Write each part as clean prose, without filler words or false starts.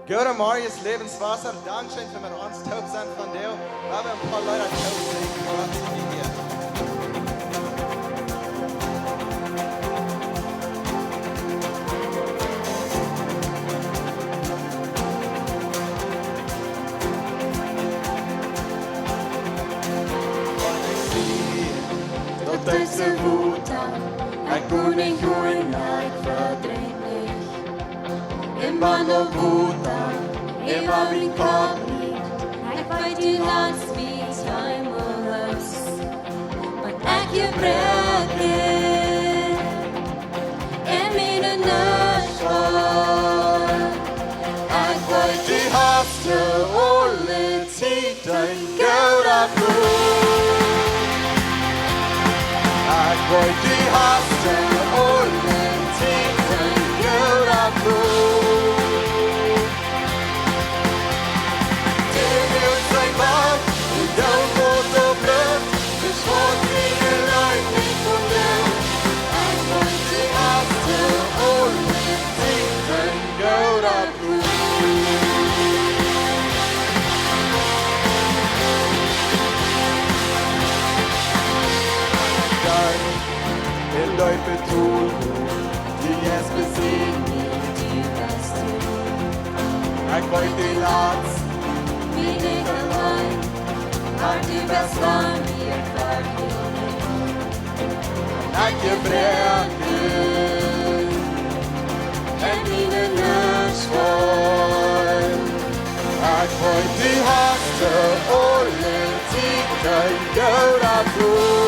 Gute Marius Lebenswasser, Dankeschön für mir uns taub sind von dir. Wir haben ein paar Leute taub sehen, wie hier. Tot uit zijn voet aan, hij kon niet groeien, hij verdreef niet. In wandel voet aan, war wie kop niet. Hij weet die lands wie timeloos, maar ik je breken. En mijn neus voor, ik weet die haste alle tijd en goud afvoer. Ik weet die haste alle tijd en goud afvoer. Läufe tun, die es besiegen, die das tun. Ich wollte die Latz, wie nicht allein, aber die best Land hier verlieren. Ich gebrechen, en meine Nacht voll. Ich wollte die Haste, alle Titel, Gold abrufen.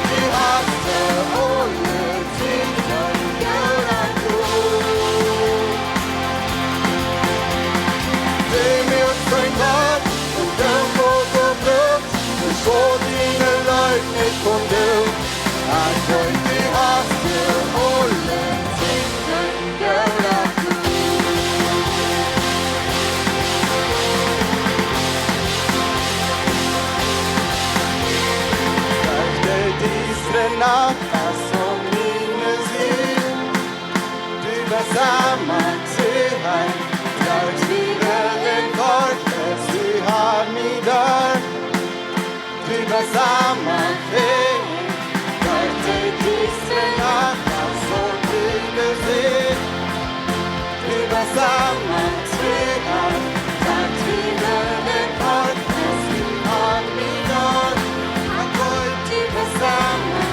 Die haste alle tiden göra god. Det med oss en dag och den går på blött. För så dina lögn inte kom du. Jag går i haste alle tiden göra god. Nacht som minnes in. Du var samma till han. Jag tvivelen kortes du har mig där. Du var samma fel. Jag till kristen natt som minnes in. Du var samma till han. Jag tvivelen kortes du har mig där. Jag går du var samma.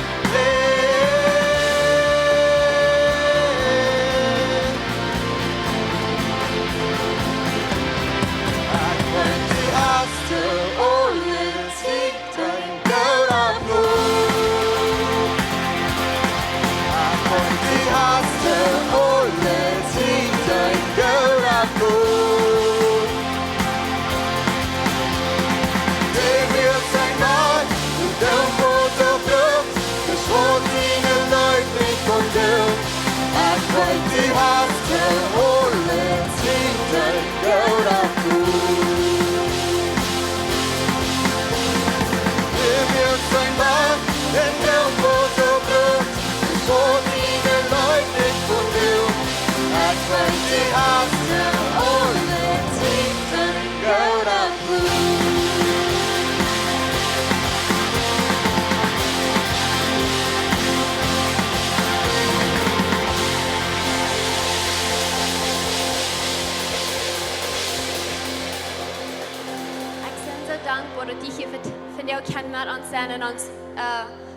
dat die hier van jou kan met ons zijn en ons,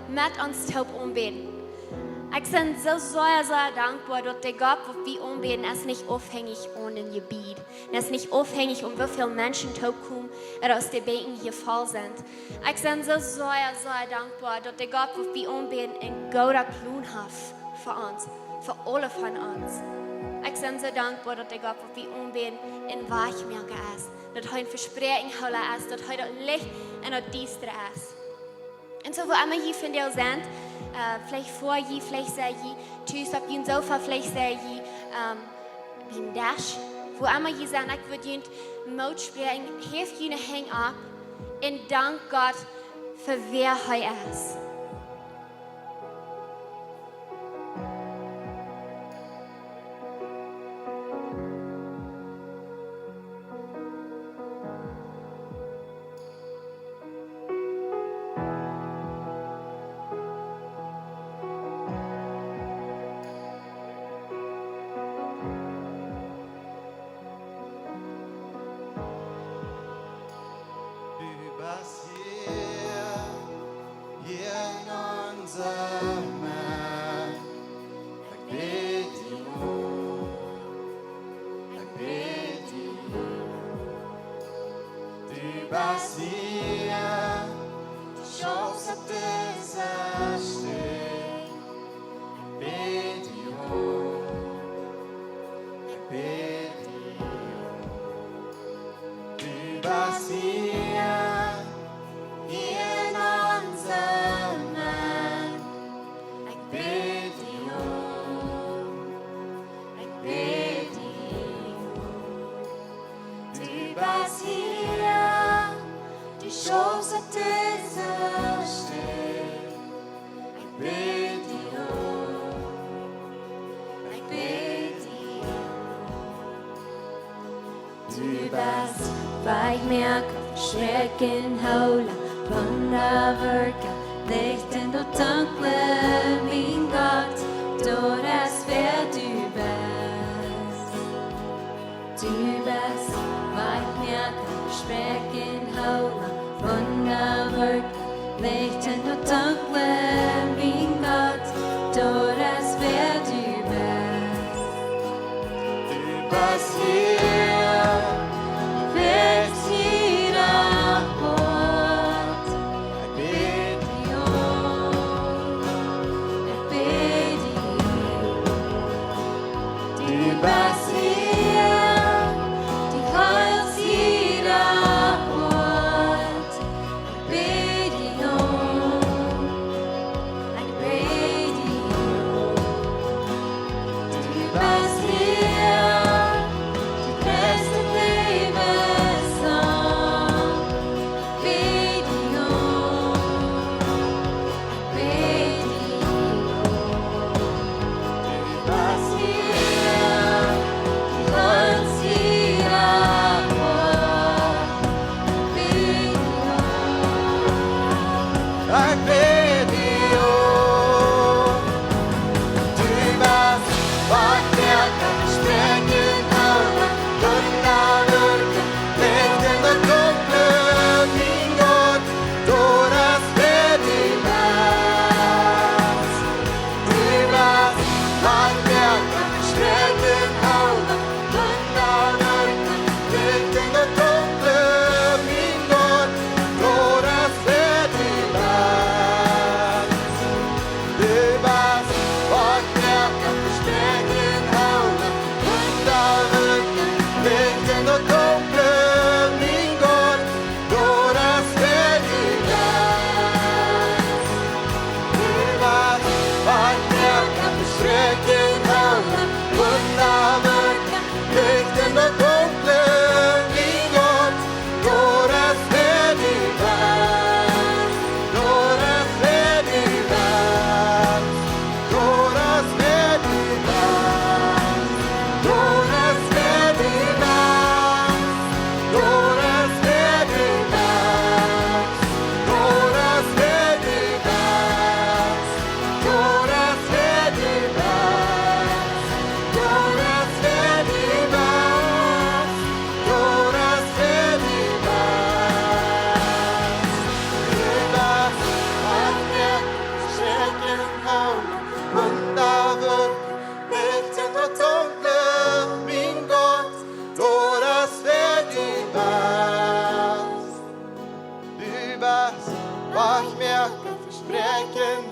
met ons help ombeden. Ik ben so dankbar, dass der Gott, wo wir umbeten, ist nicht aufhängig ohne ein Gebiet. Es ist nicht aufhängig, wie viele Menschen kommen, oder aus den Beten hier voll sind. Ich bin so dankbar, dass der Gott, wo wir umbeten, einen guten Plan hat für uns, für alle von uns. Ich bin so dankbar, dass der Gott, wo wir umbeten, ein Weichmerker ist. Dass er ein Versprechen ist, dass er Licht und das Düstere ist. Und so, wo immer hier von dir sind, vielleicht vor je, vielleicht sei je, tschüss auf jeden Sofa, vielleicht sei je, wie ein Dash. Wo immer je sind, ich würde jeden Mut spielen, hilf jene hang up und dank Gott für wer er ist. se sjås at det særste bedio du basia i en ansam man bedio du basia du sjås at det særste bedio Du bist bei mir, schrecken, hola, wunderwerke, lichten und dunkle, mein Gott, du das wer du bist. Du bist bei mir, schrecken, hola, wunderwerke, lichten und dunkle, mein Gott, du das wer du bist. du basia Sprechen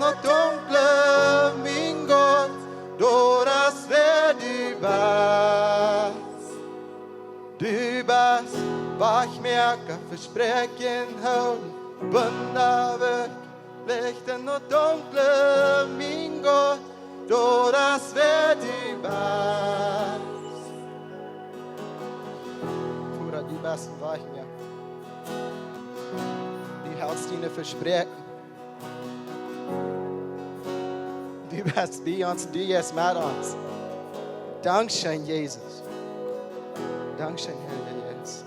och dunkle, min Gott, då das wer du bist. Du bist, was ich merke, Versprechen houden, Wunder wirklich, Lichten und Dunkle, mein Gott, då das wer du bist. Bruder, du bist, was ich merke. Du hältst deine Versprechen. Du bist bei uns, du bist mit uns. Dankeschön, Jesus. Dankeschön, Herr Jesus.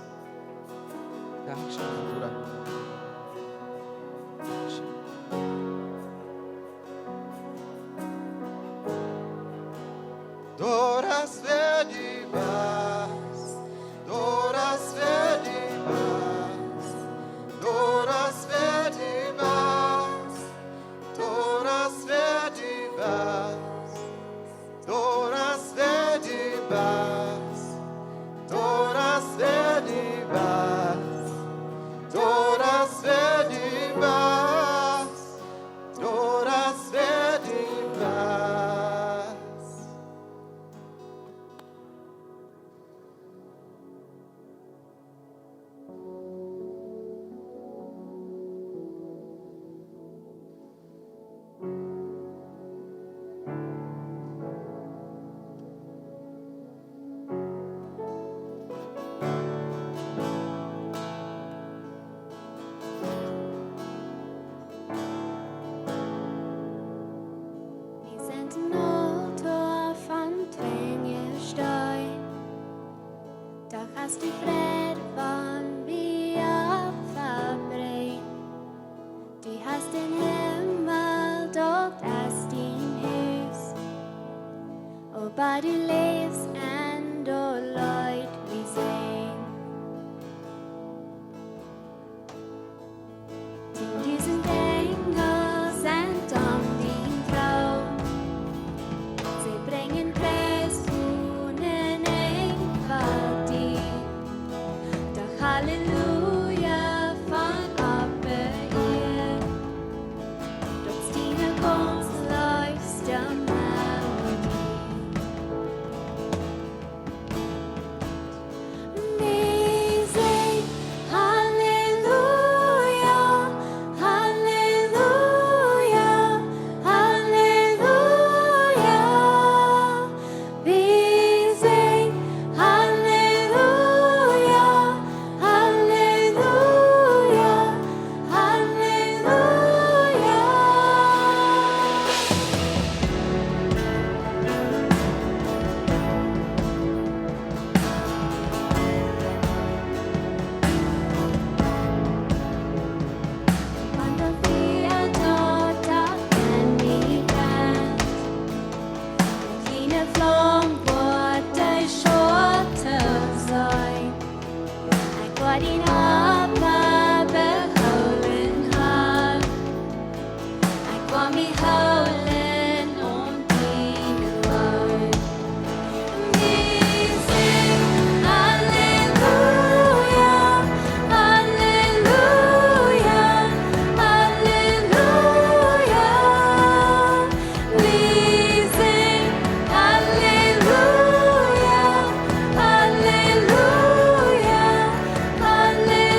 Dankeschön, Bruder. Dankeschön. Då das wer du bist, då das wer du bist, då das wer du bist, då das wer du bist, då das wer du bist, då das wer du bist, då das wer du bist, då das wer du bist. Wir sind Motor von Tränenstein, doch hast du Friede von mir verbrennt. Du hast den Himmel, dort ist dein Haus, aber du lebst und du Leid wie sehen. Denn diesen Engel sind um den Thron. Sie bringen Preis ohne Engel dir. Doch Halleluja von Abbe ihr. Trotz deiner Kunst läufst der Melodie. Wir singen Halleluja, Halleluja, Halleluja. Wir singen Halleluja, Halleluja, Halleluja. Quando wir dort auf die Welt, kleine Flamme wurde Schote sein. Ich war ihn aber beholen hat. Ich war mich holen die Leid. Wir singen Halleluja, Halleluja, Halleluja. Wir singen Halleluja, Halleluja, Halleluja.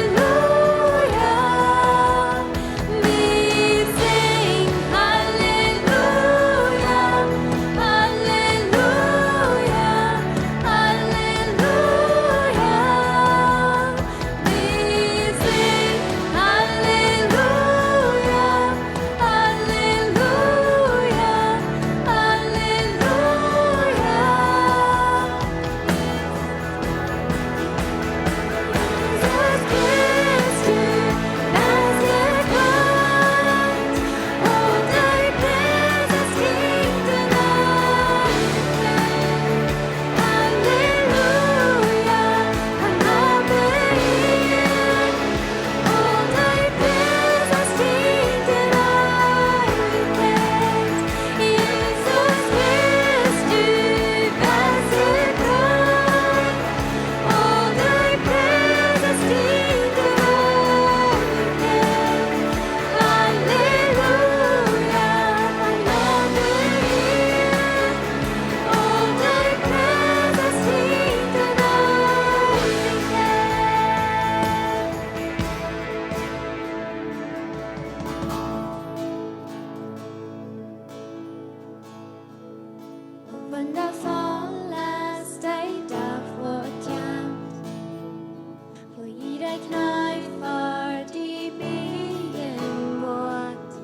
ik nooit voor die bijen wordt.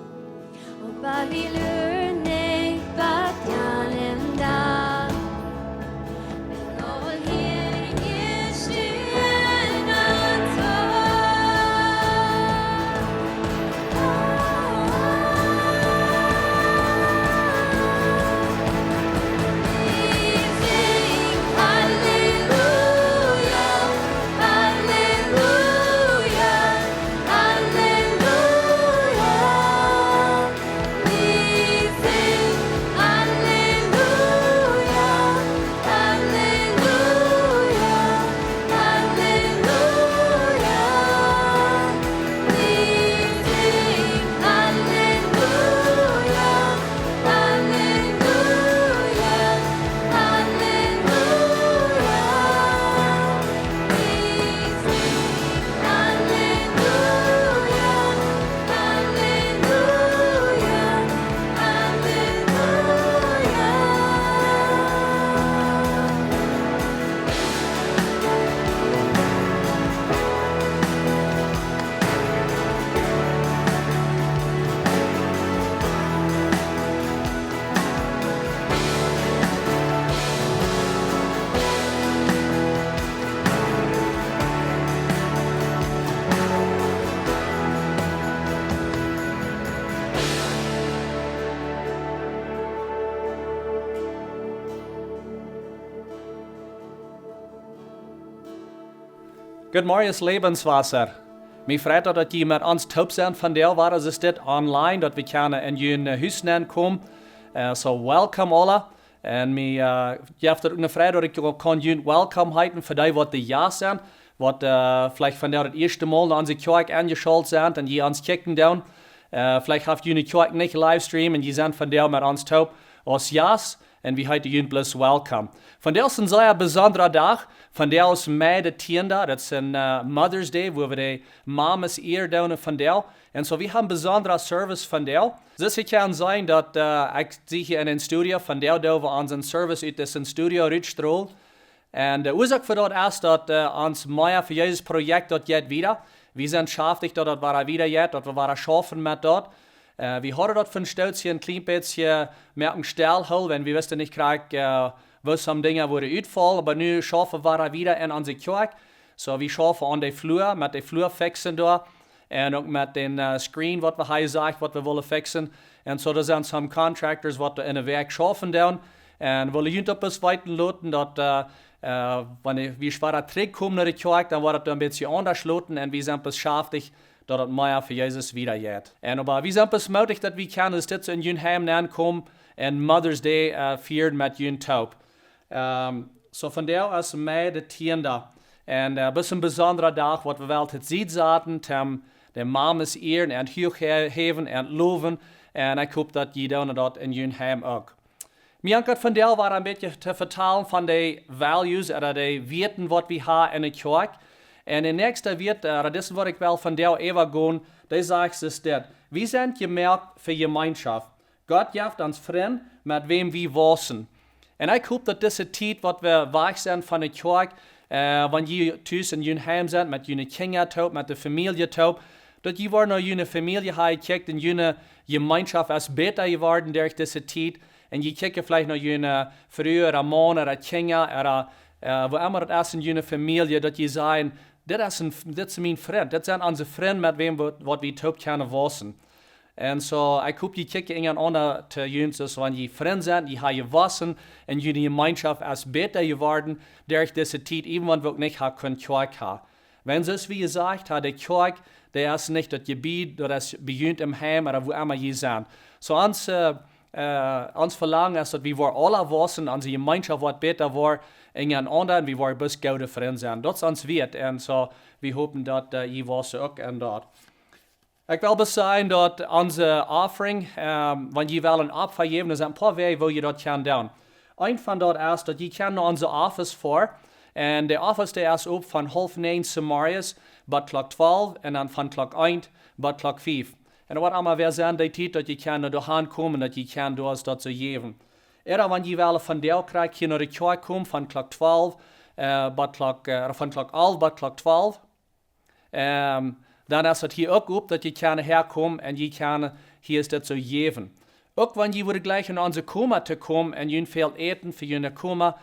Op Babylon ik wat Jan en daar. En al hier is sturen aan Good morning, Lebenswasser. Mij freut dat je met ons taub zijn vandaag, waar is dit online, dat we kunnen in jullie huis komen. So welcome alle. En mij geeft het ook een vrede dat ik kan jullie welkom heten voor die wat de ja zijn. Wat vielleicht vandaag het eerste Mal naar onze kerk aangeschaltet zijn en je ons kijken down. Vielleicht heeft jullie kerk niet livestream en je zijn vandaag met ons taub als ja's. En we heten jullie bloß welkom. Vandaag is een zeer bijzondere dag. Vandaag is mei de 10e, dat is een Mother's Day, waar we de Mames eer doen vandaag. En zo, we hebben een bijzondere service vandaag. Dus het kan zijn dat ik zie hier in een studio, vandaag doen we onze service uit deze studio uitstralen. En de oorzaak voor dat is dat ons Maya voor Jezus project dat jet wieder. We zijn schaftig dat het waar wieder jet, dat we waren schaffen met dat. We hadden dat van Stouts een klein beetje met een stelhul, en we wisten niet graag was some dingen worden uitvallen, maar nu schaffen we wieder in onze kerk. So we schaffen aan de vloer, met de vloer fixen daar. En ook met den screen wat we hier zeggen, wat we willen fixen. En zo, er zijn some contractors wat in de werk schaffen doen. En we willen jullie op eens weten laten, dat wanneer we zwaar terugkomen naar de kerk, dan wordt het een beetje anders laten. En we zijn beschäftigt, dat het meer voor Jezus wieder gaat. En aber we zijn besmutig dat we kunnen dit in jullie heim aankomen en Mother's Day vieren met jullie taub. So vandaag is mei de 10e. En het is een bijzondere dag, wat we wel het ziet zaten, om de Mames eren en hoogheven en loven. En ik hoop dat je dat in jullie heim ook. Mijn had vandaag was een beetje te vertellen van de values, of de weten wat we hebben in de kerk. En de nächste wet, dat is wat ik wel vandaag even gaan, die zegt is dit. We zijn gemerkt voor gemeenschap. God geeft ons vriend met wem we wassen. En ik hoop dat deze tijd wat we weg zijn van de kerk, wanneer je thuis in je heim bent, met je kinderen taub, met de familie taub, dat je wordt naar je familie kijkt en je gemeenschap is beter geworden door deze tijd. En je kijkt vielleicht naar je vrouw, een man, een kinderen, wo immer het is in je familie, dat je zegt, dit is mijn vriend, dit zijn onze vrienden met wem wat we taub kunnen wassen. En zo, ik hoop je kijkt in een ander te jullie, dus wanneer je vrienden zijn, je hebt je wassen en jullie gemeenschap is beter geworden door deze tijd, even wanneer we ook niet kunnen kerk hebben. Wenn zoals wie je zegt, de kerk, dat is niet dat gebied, dat is begint im heim, of wo immer je zijn. So ons verlangen is dat we voor alle wassen, onze gemeenschap wat beter wordt, in een ander, en we worden best goede vrienden zijn. Dat is ons weet, en zo, we hopen dat je wassen ook en dat. Ik wil bezien dat onze offering, wanneer je wel een opfer geeft, er zijn een paar wegen waar je dat kan doen. Een van dat is dat je kan naar onze office voor, en de office die is op van 8:30 s'morgens, tot klok 12, en dan van klok 1 tot klok 5. En dat wordt allemaal weer zijn die tijd dat je kan naar de komen, dat je kan door dat te geven. Eerder wanneer je wel van deel krijgt, je naar de kerk komt van klok 12, van klok 11 tot klok 12. dan is het hier ook op dat je kan herkomen en je kan hier is dat zo geven. Ook wanneer je wordt gleich in onze koma te komen en je veel eten voor je koma,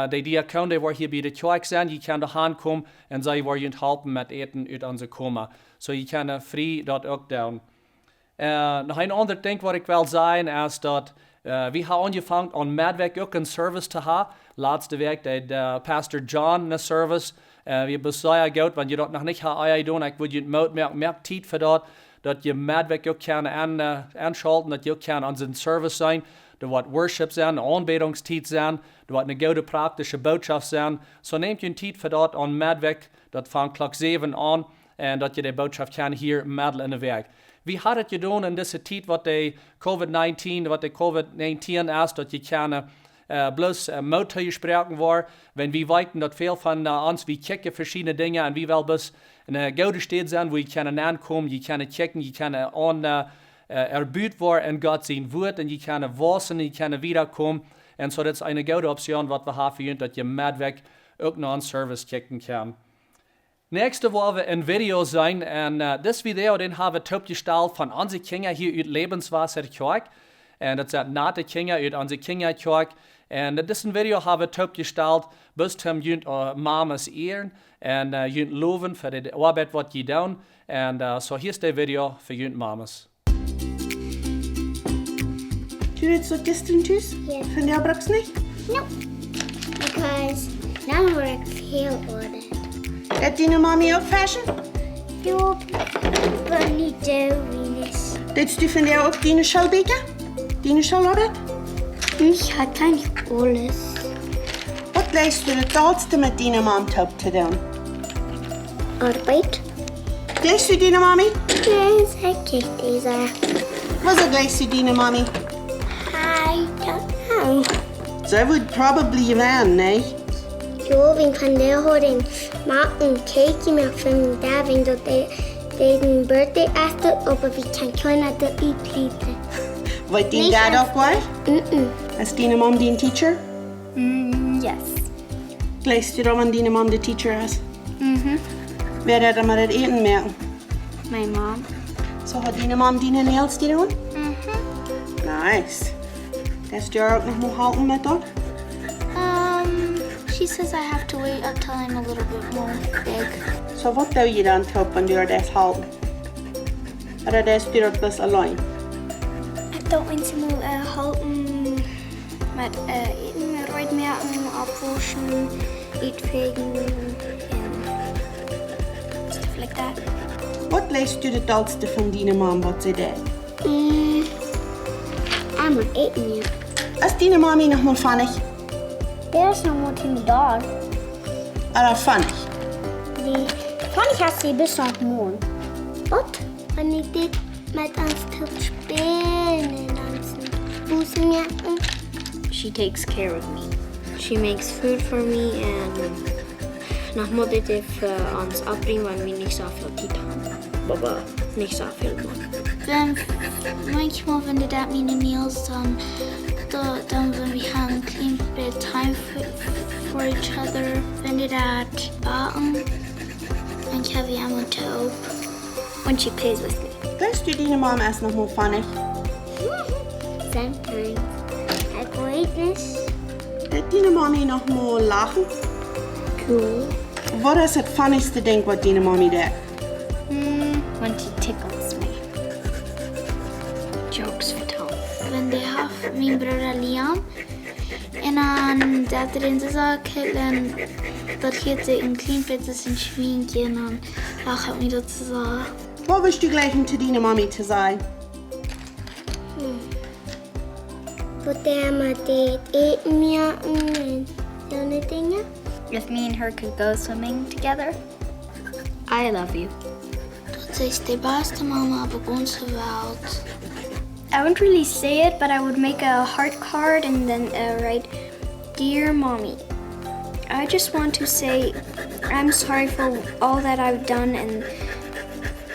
de diakon die wordt hier bij de kerk zijn, je kan er komen en zij worden je helpen met eten uit onze koma. So je kan vrij dat ook doen. Nog een ander ding wat ik wil zeggen is dat we hebben aangevangen om midweek ook een service te hebben. Laatste week deed Pastor John een service. We hebben zeer goed, want je dat nog niet hebt doen. Ik wil je meer tijd voor dat je midweek ook kan aanschalten, dat je ook kan aan zijn service zijn. Er wordt worship zijn, aanbetungstijd zijn, er wordt een goede praktische boodschap zijn. So neemt je een tijd voor dat aan midweek, dat van klok 7 aan, en dat je de boodschap kan hier midden in de week. Wie had het gedaan in deze tijd wat de COVID-19 is, dat je kan bloos motor spreken waar, wenn we weten dat veel van ons, we checken verschillende dingen en we wel best in een goede staat zijn, waar je kan aankomen, je kan checken, je kan erbuut worden in God zijn woord en je kan wassen, je kan wiederkomen. En so dat is een goede optie wat we hebben, dat je midweek ook naar een service checken kan. Nächste wollen wir ein Video sein, und das Video, den haben wir aufgestellt von unseren Kindern hier uit Lebenswasser Kirche. Und das sind nette Kinder uit unsere Kinderkirche. Und das Video haben wir aufgestellt, bis zum Mames ehren und loben für die Arbeit, was sie tun. Und so hier ist das Video für Mames. Do you so distant tooth? Yeah. Van jou braks niet? No, because now we're feel ordered. Dat die mommy ook fashion? You bunny doiness. Dat du van jou ook die schalbeke? Die schalarbeit? Ich hatte eigentlich alles. Wat leist du het laatste met die mom top te doen? Arbeit. Leist du die mommy? Nee, zeg ik deze. Wat is leist du die mommy? I don't know. Zij would probably van, nee? Jo, vi kan det ha den maten cake med från där vi då det en birthday after och vi kan kunna det ut lite. Wat die Nee, dad chef. ook wel? Is die mom die teacher? Yes. Leist du dan aan die mom de teacher is? Wer dat dan maar het eten merken? My mom. So hat die mom die nails die doen? Nice. Dat du ook nog moet houden met dat? She says I have to wait until I'm a little bit more big. So wat doe je dan top wanneer dat houden? Oder dat doe je dat alleen? I don't want to helpen met eten, met uitmerken, opwaschen, uitvegen and stuff like that. Wat leest u het oudste van die mom wat ze deed? I'm on eten nu. Is die mommy nog maar funnig? There's no more to the dog. Oder funnig? Kan ich hast sie bis noch morgen. Wat? Wenn ich dit met ons te spelen en boezem merken. She takes care of me. She makes food for me and nach Mutter für uns abbringen, weil wir nicht so viel Zeit haben. Aber nicht so viel machen. Manchmal, wenn die dat meine meals dann wenn wir haben ein clean bit of time for each other. Wenn die dat baten, dann kann wir am Top. When she plays with me. Leest u die mom is nog maar funnig? Sometimes. I greatness. Dat die mommy nog maar lachen? Cool. Wat is het funnigste ding wat die mommy deed? When she tickles me. Jokes vertellen. Wenn die have mijn broer Liam en dan dat erin de zaak en dat geeft een klein beetje een schminkje en dan lachen we dat zo. Wat wist u gleich te die mommy te zeggen? Wat hij met dit eten merken en zo'n dingen. If me and her could go swimming together, I love you. Dat is de beste mama op onze wereld. I wouldn't really say it, but I would make a heart card and then write, Dear Mommy, I just want to say I'm sorry for all that I've done, and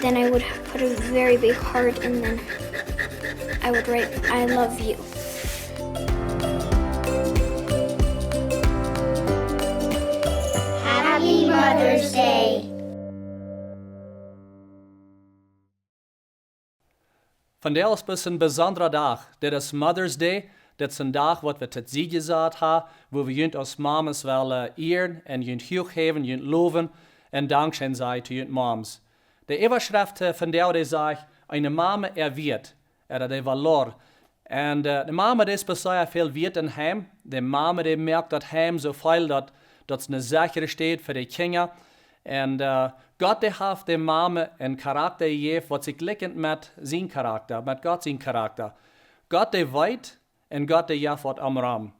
then I would put a very big heart and then I would write, I love you. Happy Mother's Day. Vandaag is best een bijzondere dag. Dit is Mother's Day. Dit is een dag wat we tot sie gezegd hebben, wo we junt als mamas willen eeren en junt hooggeven, junt loven en dankzij zijn te junt moms. De overschrift vandaag die zegt, een mame weet, de valor. En de mame die is bijzonder veel weet in hem. De mame die merkt dat hem zoveel dat het een zekere steht voor de kinderen. En God die heeft de mame een karakter gegeven wat zich likt met zijn karakter, met God zijn karakter. God die weet en God die jeft wat omram.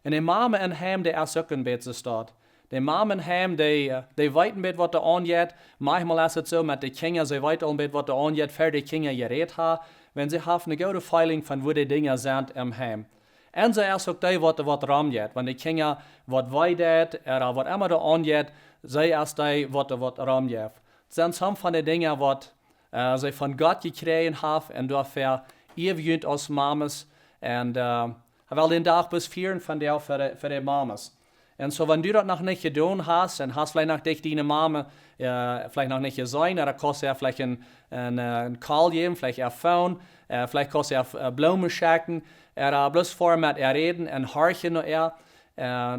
En de mame en hem die is ook een beetje staat. De mame en hem die weten een beetje wat er aangeht. Manchmal is het zo met de kinderen, ze weten een beetje wat er aangeht, voor de kinderen gereed hebben. Wenn ze hebben een goede feeling van hoe de dingen zijn in hem. En ze is ook die wat ramjet. Wanneer de kinderen wat weten, wat immer er aangeht, zij is die wat ramjet. Het zijn sommige van de dingen wat ze van God gekregen hebben en daarvoor eeuwig als mamas. En hij wil den dag best vieren van jou voor de mamas. En zo, wanneer du dat nog niet gedaan hast, en hast vielleicht noch dich deine Mama vielleicht noch nicht gesehen, oder kannst du vielleicht een call geben, vielleicht erfahren, vielleicht kannst du Blumen schenken, bloß vor mit reden en horchen naar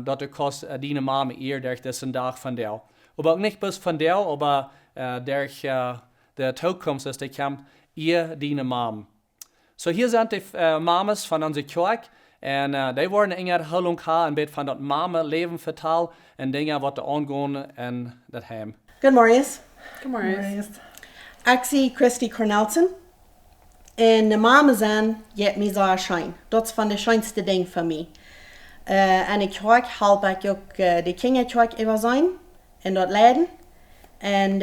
dat du kannst deine Mama eer durch diesen Tag von dir. Aber auch nicht bloß von dir, aber durch die Zukunft, dass die kommt, ihr deine Mama. So, hier sind die Mamas von unserer Kirche. En die worden in Unjahoolunk een beetje van dat mama leven vertellen en dingen wat er aangaan en dat hem. Good morning. Good morning. Ik zie Christy Cornelsen. En de mama zijn, je mij zo schijn. Dat is van de schijnste ding voor mij. En ik help ik ook de kinderen over zijn en dat leiden. En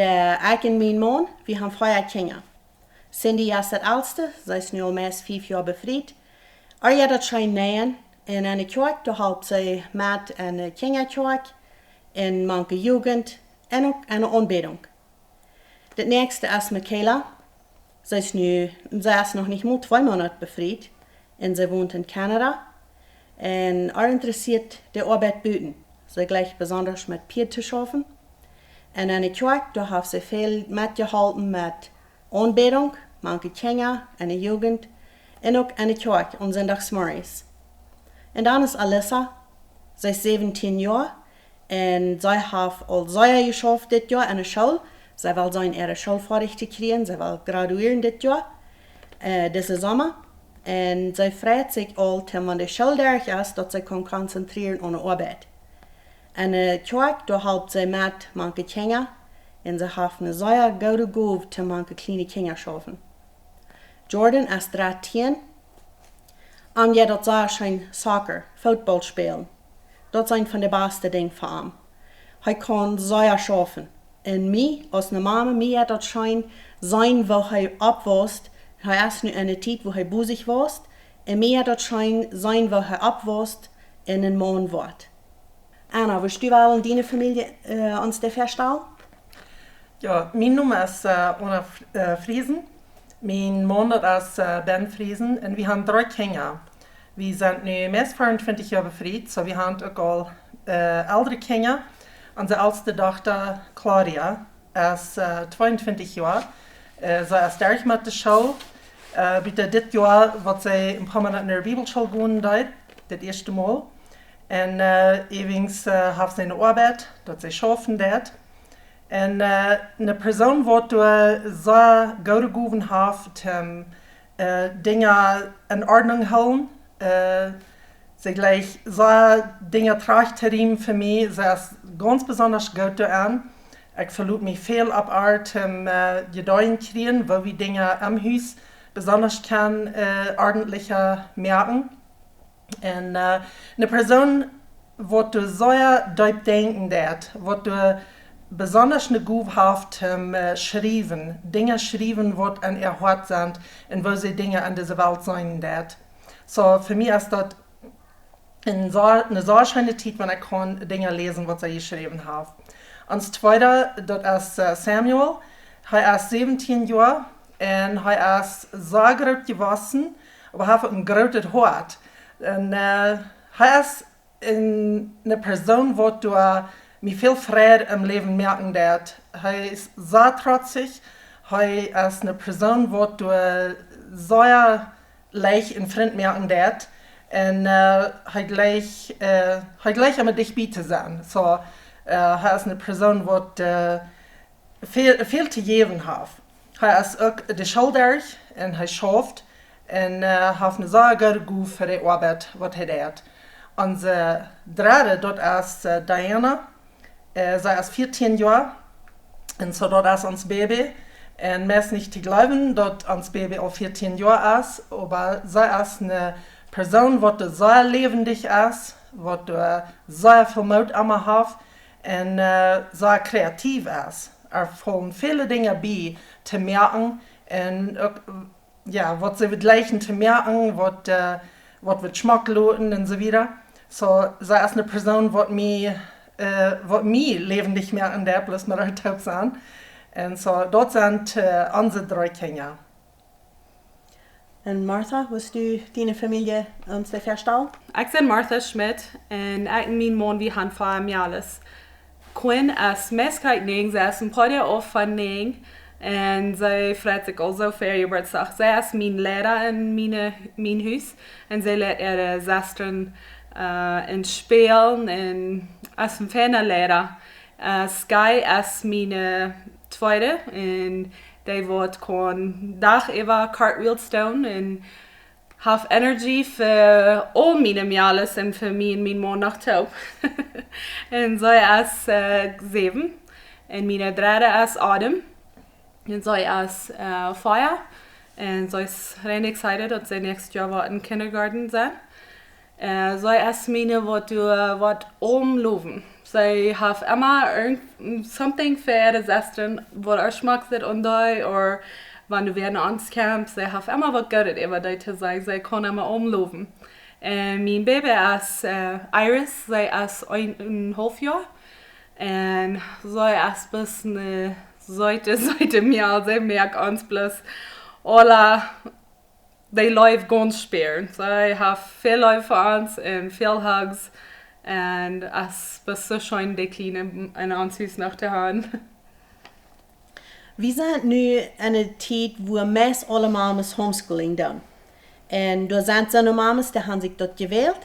ik en mijn man, we hebben 5 kinderen. Cindy is het oudste, zij is nu al meest 5 jaar bevrijd. Je dat schijn nemen in een kerk, daar helpt zij met een kinderkerk, in manke jugend en ook een aanbidding. De nächste is Michaela. Zij is nog niet maar 2 maanden bevrijd en zij woont in Canada. En interessiert de arbeid buiten. Zij gleich besonders met Pier te schaffen. En in de kerk, daar heeft zij veel metgeholpen met aanbidding, manke kinderen en de jugend. En ook in de kerk on zondagsmorgens. En dan is Alyssa. Zij is 17 jaar. En zij heeft al zeer geschafft dit jaar in de school. Zij wil zijn ihre schoolverrichting krijgen. Zij wil gradueren dit jaar. Deze zomer. En zij freut zich al wanneer de school derg is, dat zij kan concentreren op de arbeid. En de kerk, daar helpt zij met manke kinderen. En zij heeft een zeer goede gave te manke kleine kinderen schaffen. Jordan is 13. En je dat zij zijn soccer, voetbal spelen. Dat zijn van de beste dingen voor hem. Hij kan zeer schaffen. En mij, als een mama, mij dat zijn waar hij opwast. Hij is nu in de tijd waar hij boezig was. En mij dat zijn waar hij opwast in een man wordt. Anna, willst du wel in deine familie ons de verstellen? Ja, mijn naam is Anna Friesen. Mijn man is Ben Friesen en we hebben 3 kinderen. We zijn nu meest 24 jaar bevrijd, so we hebben ook al oudere kinderen. Onze oudste dochter Claudia is 22 jaar. Zij is erg met de school. Bitte dit jaar wat zij een paar maanden naar de Bibelschool gaan deed, dit eerste maal. En evens heeft zij een arbeid, dat zij schaffen deed. En een persoon wat zo goede gegeven heeft om dingen in ordnung houden. Ze gleich zo dingen terug te nemen voor mij. Ze is ganz besonders goed aan. Ik verloot me veel op aard om gedaan te krijgen, waar we dingen am huis besonders kan ordentlicher merken. En een persoon wat zo diep denken deed, wat besonders eine Gove haft schrijven. Dingen schrijven wat in ihr hart zijn en wo sie Dinge in deze Welt zijn dat. So, für mich ist das eine sehr schöne Zeit, wenn ich kann Dinge lesen, was sie geschrieben hat. Und das Zweite, das ist Samuel. Er ist 17 Jahre und er ist sehr groß gewachsen, aber er hat ein großes Hart. Und er ist eine Person, die mir viel Freude im Leben merken wird. Er ist sehr trotzig. Er ist eine Person, die sehr leicht in Freund merken dat. En hij gleich aan dich bieten zijn. So, hij is een persoon wat veel te geven heeft. Hij is ook de schuldig en hij schaft. En heeft een zeer goed voor de arbeid wat hij deed. Onze derde, dat is Diana. Zij is 14 jaar. En so dat is ons baby. En mij is niet te geloven dat ons baby al 14 jaar is. Maar zij is een persoon wat zeer levendig is. Wat zeer veel moed aan heeft. En zeer creatief is. Er vallen vele dingen bij te merken. En ook, ja, wat ze gleichen te merken. Wat we smaak loten en so weiter. So, zij is een persoon wat mij levendig merken deed. Plus maar uit op zijn. En so, dat zijn onze 3 kinderen. En Martha, was du deine Familie uns verstellen? Ik ben Martha Schmidt en ik en mijn man wie han voor hem alles. Quinn is meskijk ning, zij is een paar jaar af van ning. En zij freut zich al zo ver je wordt zegt. Zij is mijn leraar in mijn huis. En zij leert ihre zustern in spelen en is een fijne leraar. Sky is mijn tweede en die wordt gewoon dag even cartwheels doen en have energy voor al mijn meales en voor mij en mijn man nog toe. En zij is 7 en mijn derde is Adam en zij is 5 en zij is rein excited dat zij next jaar wat in kindergarten zijn. Zij is mijn wat omloven. Zij heeft immer something voor ihre Schwestern, wat er smaak zit onder, of wanneer wir naar ons komt. Zij heeft immer wat Gutes über die te zeggen. Zij kan immer omloven. En mijn baby is Iris. Zij is 1,5 jaar. En zij is bis eine Seite mehr. Zij merkt ons plus alle die Leute ganz sparen. Zij heeft veel lief voor ons en veel hugs. En es ist so schön, die Kleine in ons huis noch zu haben. Wir sind nu in einer Zeit, wo meist alle Mamas Homeschooling doen. En da sind so eine Mamas, die haben sich dort gewählt.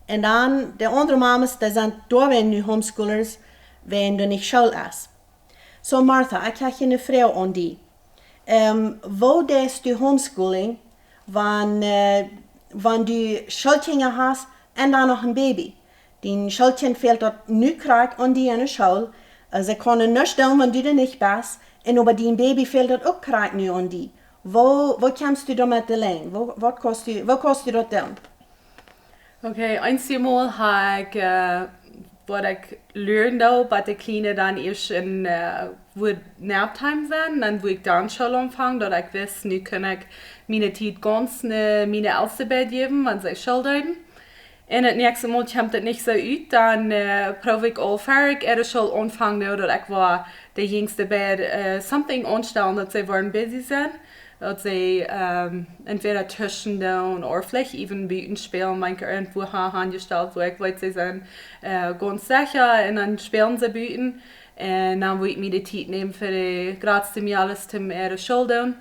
Und dann die andere Mamas, die sind da, wenn nu Homeschoolers, wenn du nicht Schule ist. So Martha, ich habe eine Frage an dich. Wo ist du Homeschooling, wenn du Schulkinder hast und dann noch ein Baby? Die Schulkind fehlt dort nu krank an die in der Schule. Sie können nicht tun, wenn du da nicht bist. Und aber dein Baby fehlt dort auch krank nu an die. Wo kommst du damit allein? Wo kannst du das tun? Okay, einmal habe ich, was ich lerne, bei der Kleine dann erst in, wo Nabtime sein, dann wo ich dann Schule anfange, dass ich weiß, nu kann ich meine Zeit ganz meine Elsebett geben, wenn sie Schule leiden. En het nächste Mal komt het niet zo uit, dan proef ik al fertig er Schule anfangen, dat ik waar de jongste bij something aanstellen, dat ze worden busy zijn. Dat ze entweder tussen doen, of vielleicht even buiten spelen, manche irgendwo aangestellt, wo ik weet ze zijn ganz sicher, en dan spelen ze buiten. En dan wil ik me de tijd nemen voor de grootste meales te er Schule doen.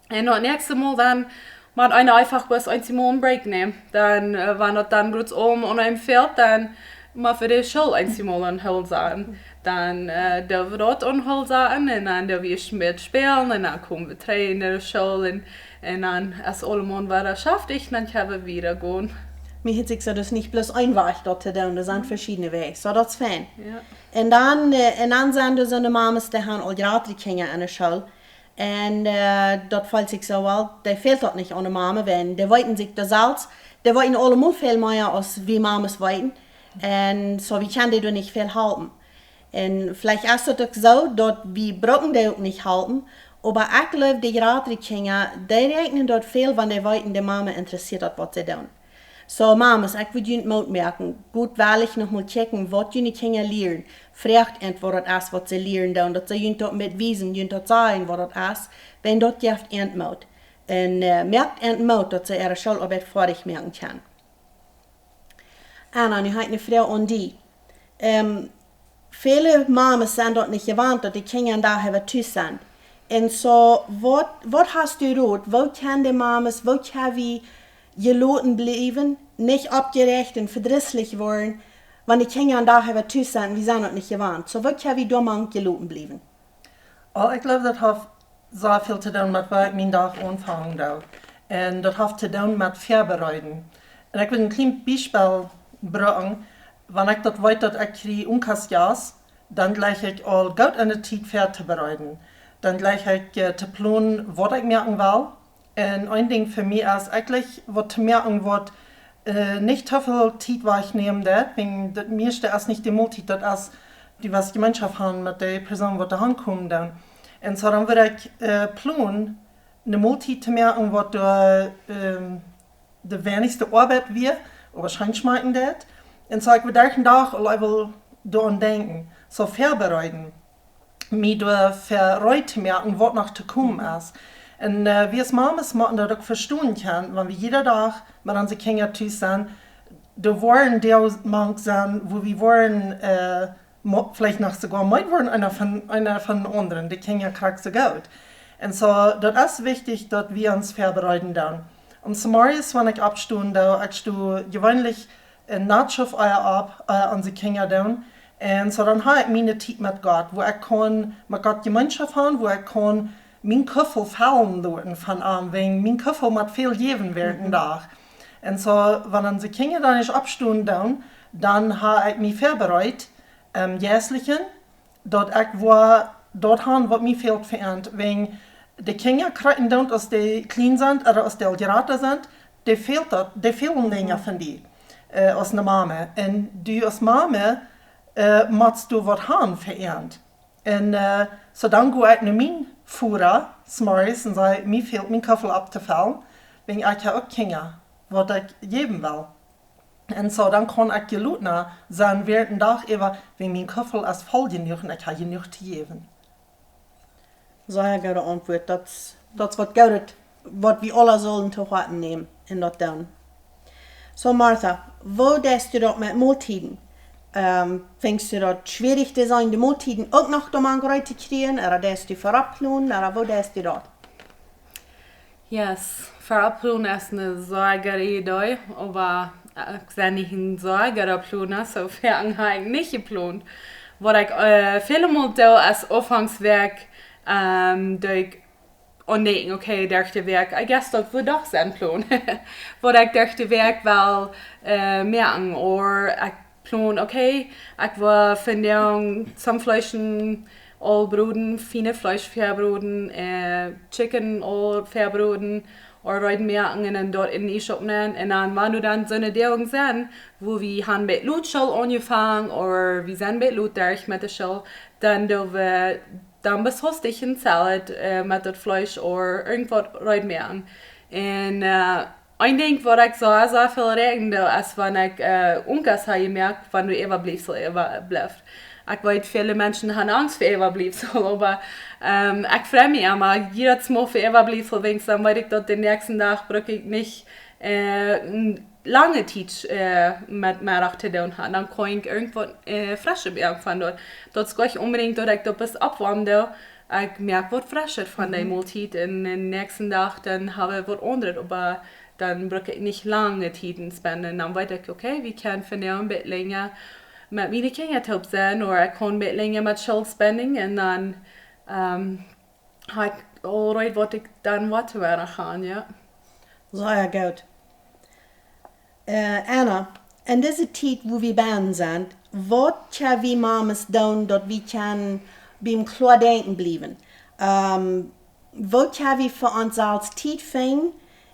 En het nächste Mal dan man eine einfach was einmal einen Break nehmen. Dann, wenn das dann gut an einem fährt, dann mal für die Schule einmal anholen sein. Dann dürfen wir dort anholen sein und dann dürfen wir mit spielen und dann kommen wir drei in der Schule und dann, als allemal war das schafft ich, dann können wir wieder gehen. Mir hat sich so, das nicht bloß ein Weg dort zu tun, das sind verschiedene Wege. So, das ist fein. Ja. Und dann sind so eine Mamas, die haben all die Kinder an der Schule. En dat valt zich zo wel, die fehlt dat niet aan de mama, want die weten zich dat zelfs, die weten allemaal veel meer als wie mamas weten. En so wie kan die er niet veel helpen. En vielleicht is het ook zo, dat we brauchen die ook niet helpen, aber ik geloof die grotere kinderen, die rekenen dat veel, want die weten de mama interessiert dat wat ze doen. So mamas, ik wil jullie moed merken, goed waarlijk nog mal checken, wat jullie kinderen leren. Vraagt ent wat het is wat ze leren doen, dat ze jullie dat met wijzen, jullie dat zeggen wat het is, wenn dat geeft ent moed. En merkt ent moed dat ze ihre Schularbeit fertig merken kan. Anna, nu heb ik een vraag aan die. Viele mamas zijn dat niet gewend, dat die kinderen daar hebben thuis zijn. En zo, wat hast du rot? Wat kan de mamas, wat kan we gelaten blijven, nicht abgerecht und verdrisslich worden, wenn die Kinder da hebben thuis zijn, we zijn het niet gewend. Zo wat kan we dan man gelaten blijven? Oh, ik geloof dat heeft zoveel te doen met waar ik mijn dag aanvangen doe. En dat heeft te doen met voorbereiden. En ik wil een klein beispiel brengen. Wanneer ik dat weet dat ik krijg onkastjas, dan leg ik al goed in de tijd voor te bereiden. Dan leg ik te plannen wat ik merken wil. En een ding voor mij is eigenlijk wat te merken wordt, nicht te veel tijd wegnemen dat. Het meeste is niet de multijd, dat is die was gemeenschap hebben met de persoon wat er aankomt dan. En zo dan wil ik plannen, de multijd te merken wat de wenigste arbeid weer, waarschijnlijk maken dat. En zo ik wil daar een dag al even door denken, zo voorbereiden. Mij door vooruit te merken wat nog te komen is. En wie als mamas moeten dat ook verstaan kan, want we iedere dag met onze kinderen thuis zijn, er worden deel mank zijn, wo we worden, vielleicht noch sogar mit worden, einer von den anderen, die Kinder krijgt so gut. En so, das ist wichtig, dass wir uns vorbereiten dann. Und zum Morgens, wenn ich abstuhe, da ich gewöhnlich Nachtschuf ab, unsere Kinder dann. Und so dann habe ich meine Zeit mit Gott, wo ich kann mit Gott Gemeinschaft haben, wo ich kann mein Köffel fallen lassen von an, wegen mein Köffel mit viel geben werden da. Und so, wenn unsere Kinder dann nicht abstuhen dann habe ich mich vorbereitet, jährlichen, dass ich dort haben, was mir fehlt verändert. Wegen die Kinder kriegen dann, als die klein sind oder als die geraten sind, die fehlen Dinge von die, als eine Mame. Und du als Mame musst du was haben verändert. Und so dann gehe ich nach meinem Führer, Smarties, und sage, mir fehlt mein Köffel abzufallen, wegen ich habe auch Kinder, was ich geben will. Und so dann kann ich geluten sein, während den Tag über, wenn mein Köffel ist voll genug und ich habe genug zu geben. So eine gute Antwort. Das wird gut, was wir alle sollen zu Raten nehmen in das dann. So Martha, wo denkst du dort mit Multiden? Findest du dort schwierig zu sein, die Multiden auch noch angereiht zu kriegen? Oder denkst du verabplanen? Oder wo denkst du dort? Yes, verabplanen ist eine sehr gute Idee, aber ich sehe nicht ein sehr guter Plan, so viel habe ich nicht geplant. Was ich viele Mal tue als Anfangswerk, durch denken, okay, durch das Werk, ich guess das wird doch sein Plan. Was ich durch das Werk will merken, oder ich plan, okay, ich will von zum Fleischen all broden, feine Fleisch verbroden, Chicken all verbroden, oder reiten merken und dort in die Shop nehmen. Und dann, wenn du dann so eine Dehung sind, wo wir haben mit Lutschall angefangen, oder wir sind mit Lut durch mit der Schall, dann dürfen wir dann bis hostig in Salat mit dem Fleisch oder irgendwas reiten merken. Und ein Ding, was ich so viel regen, als wenn ich Unkas habe gemerkt, wenn du Überbleibsel bleibst. Ich weiß, viele Menschen haben Angst vor Überbleibsel, aber ich freue mich immer, jedes Mal für Überbleibsel, wenn dann weiß ich, dass den nächsten Tag brauche ich nicht lange Zeit mit mir zu tun haben. Dann kann ich irgendwas Frisches von dort. Das gehe ich unbedingt, dass ich da bis abwarme. Ich merke, was Frisches von der Multit. Und den nächsten Tag dann habe ich was anderes, aber dann brauche ich nicht lange Zeit spenden. Dann weiß ich, okay, wir können von der ein bisschen länger met meine Kinder zijn, oder ich kann ein bisschen länger mit Schuld spenden und dann habe ich alright, was ich dann weitermachen kann, ja. Sehr gut. Anna, in dieser Zeit, wo wir bei sind, was können wir Mamas tun, dass wir beim klar denken bleiben? Was können wir für uns als Zeit finden?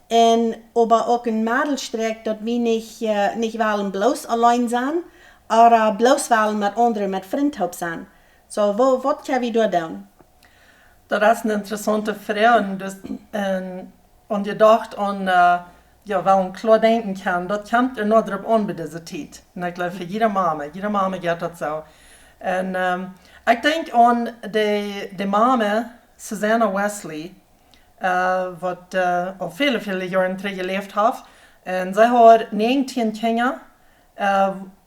Und aber auch ein Mädelstreck, dass wir nicht wollen bloß allein sein, aber bloß wollen mit anderen, mit Freunden sein. So, was können wir da tun? Das ist eine interessante Frage. Und ihr dacht an, ja, weil man klar denken kann, das kommt nur darauf an bei dieser Zeit. Und ich glaube, für jede Mama geht das so. Und ich denke an die Mama, Susanna Wesley, was al viele Jahre gelebt hat. Und sie hat 19 Kinder,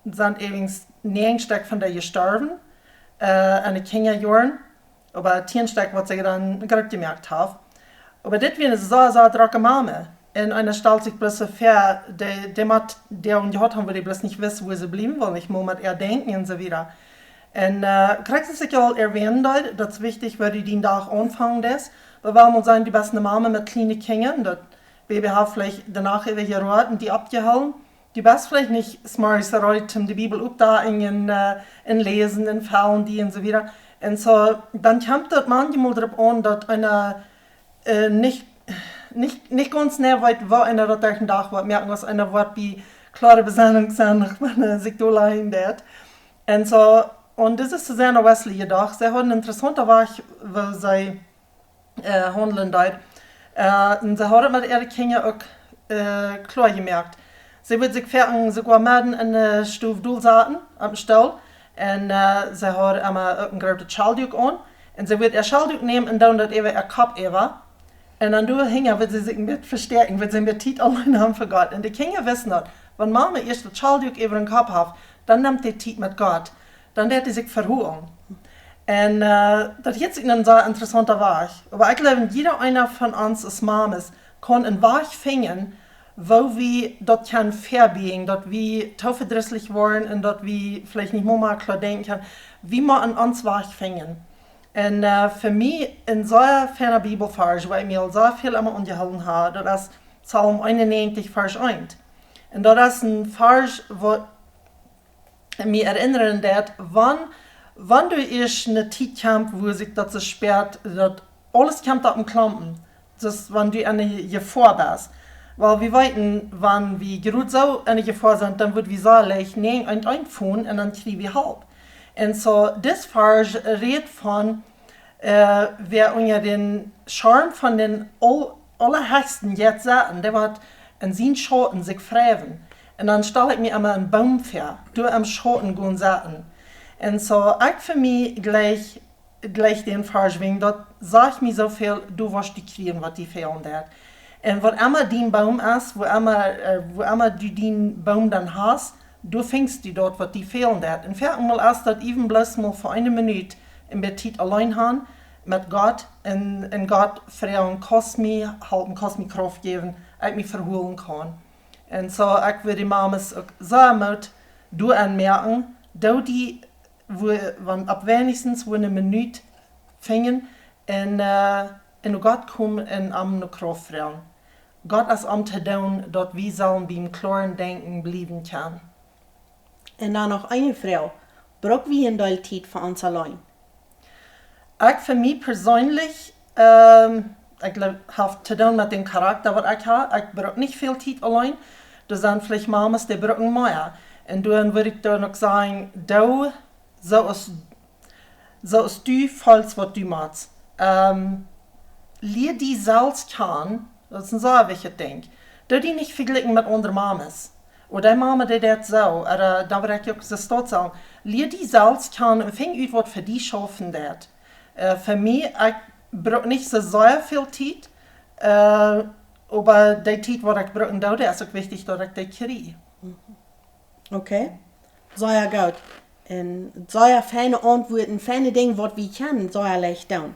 sind übrigens 9 Stück von der gestorben, in den Kinderjahren. aber Tierstek, was ich dann gerade gemerkt habe. Aber das wäre eine sehr drücke Mame. Und einer stellt sich bloß so fair, der und die hat haben, wir die bloß nicht wissen, wo sie blieben wollen. Ich muss mit er denken und so wieder. Und kriegst du sich ja auch erwähnen, das ist wichtig, weil die den Tag anfangen ist. Wir wollen uns sagen, die besten Mame mit kleinen Kindern, das Baby hat vielleicht danach über hier und die abgehauen. Die best vielleicht nicht smart Leute, die Bibel in lesen, in Fallen, die und so wieder. Und so, dann kommt das manchmal darauf an, dass einer nicht ganz näher weit, wo einer das durch den Tag wird, merken, was einer wird wie klare Besinnung sein, wenn er sich da lachen wird. Und so, und das ist sehr Wesley jedoch. Sie haben einen interessanten Weg, wo sie handeln dort. Und sie haben mit ihren Kindern auch klar gemerkt. Sie wird sich fertig sogar melden in der Stufe durchsaten, am Stall. Und sie hat immer einen großen Schallduk an. Und sie wird ihr Schallduk nehmen und dann das ihr Kopf über. Und dann durchhängen wird sie sich mit verstärken, wird sie mit Tiet allein haben für Gott. Und die Kinder wissen das. Wenn Mama erst das Schallduk über den Kopf hat, dann nimmt die Tiet mit Gott. Dann wird die sich verholen. Und das ist ein sehr interessanter Weg. Aber ich glaube, jeder einer von uns als Mames kann einen Weg finden, wo wir dort kann verbiegen, dort wir verdrisslich wollen und dort wir vielleicht nicht mehr klar denken können, wie man an uns Weg finden. Und für mich in so einer Bibelvers, weil ich mir so viel immer unterhalten habe, das ist Psalm 91, Vers 1. Und das ist ein Vers, wo mich erinnern wird, wann du erst eine Zeit kommst, wo sich das so sperrt, dass alles kommt auf den Klampen, das wenn du eine Gefahr bist. Weil wir weiten, wenn wir gerade so eine Gefahr sind, dann wird wir so leicht nehmen und einfahren und dann kriegen wir Hilfe. Und so, das Vers redet von, wer unter den Charme von den Allerhöchsten jetzt sagen, der wird in seinen Schatten sich freuen. Und dann stelle ich mir immer einen Baum vor, du am Schatten gehen sagen. Und so, ich für mich gleich den Vers wegen, dort sag ich mir so viel, du wirst die kriegen, was die fehlen hat. Und wo immer dein Baum ist, wo immer du den Baum dann hast, du findest die dort, was die fehlen hat. Und vielleicht mal erst das even bloß mal für eine Minute in der Zeit allein haben mit Gott und Gott fragen, kannst mir halten, kannst mir Kraft geben, ich mich verholen kann. Und so, ich würde die Mames auch so mit du anmerken, da die, wenn ab wenigstens eine Minute fingen und Gott kommt und am noch Kraft fragen. Gott ist am zu tun, dass wir sollen beim klaren Denken bleiben können. Und dann noch eine Frau. Braucht wir in der Zeit für uns allein? Ich für mich persönlich, ich glaube, habe zu tun mit dem Charakter, was ich habe. Ich brauche nicht viel Zeit allein. Da sind vielleicht Mamas, die brauchen mehr. Und dann würde ich da noch sagen, du, so ist du falsch, was du machst. Lehr die selbst kennen. Das ist ein sehr wichtiges Ding. Du die nicht vergleichen mit anderen Mamas. Oder die Mama, die das so. Oder da würde ich auch das sagen. Lehr die selbst kennen und fang aus, was für die schaffen wird. Für mich, ich brauche nicht so sehr viel Zeit. Aber die Zeit, die ich brauche, das ist auch wichtig, dass ich die kriege. Okay. Sehr gut. Und sehr feine Antworten, feine Dinge, was wir kennen, sehr leicht tun.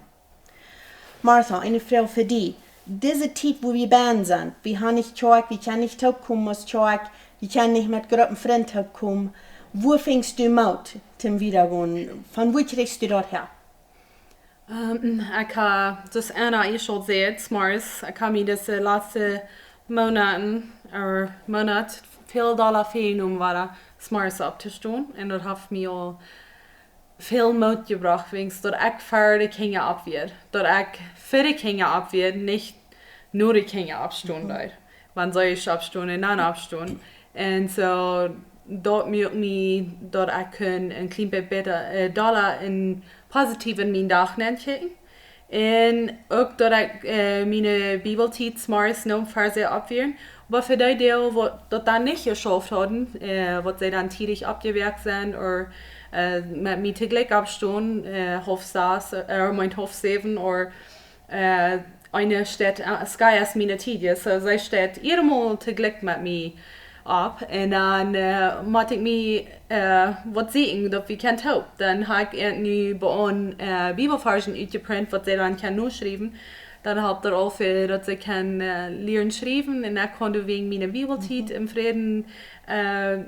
Martha, eine Frage für dich. Diese Zeit, wo wir Band sind, wir haben nicht Tag, wir können nicht kommen aus Tag, wir können nicht mit großen Freunden kommen. Wo fängst du Mut zum Wiedergehen? Von wo kriegst du dort her? Ich habe das Anna schon sehr smart. Ich habe mir das letzte Monat viel Dollar fehlen, war smart abzustehen. Und das hat mir auch viel Mut gebracht, dass ich für die Kinder abwehrt. Dass ich für die Kinder abwehrt, nicht nur die Kinder abstehen. Wann soll ich abstehen und dann abstehen? Und so, dort mir, dass ich ein klein bisschen Dollar in positiv in meinen Tag nehmen. Und auch, dass ich meine Bibelzeit smart noch für abwehren. Aber für die, die das dann nicht geschafft haben, was sie dann tätig abgewehrt sind, oder mit mir täglich abstehen, mein Hof 7 oder eine steht, Sky ist meine Tidje, so sie steht jedem Mal täglich mit mir ab. En dan moet ik me wat zien dat we kan helpen. Dan heb ik nu bij een Bibelversen uitgeprint wat ze dan kan nu schrijven. Dan helpt er al veel dat ze kan leren schrijven. En dan kan je wegen mijn Bibeltijd in vrede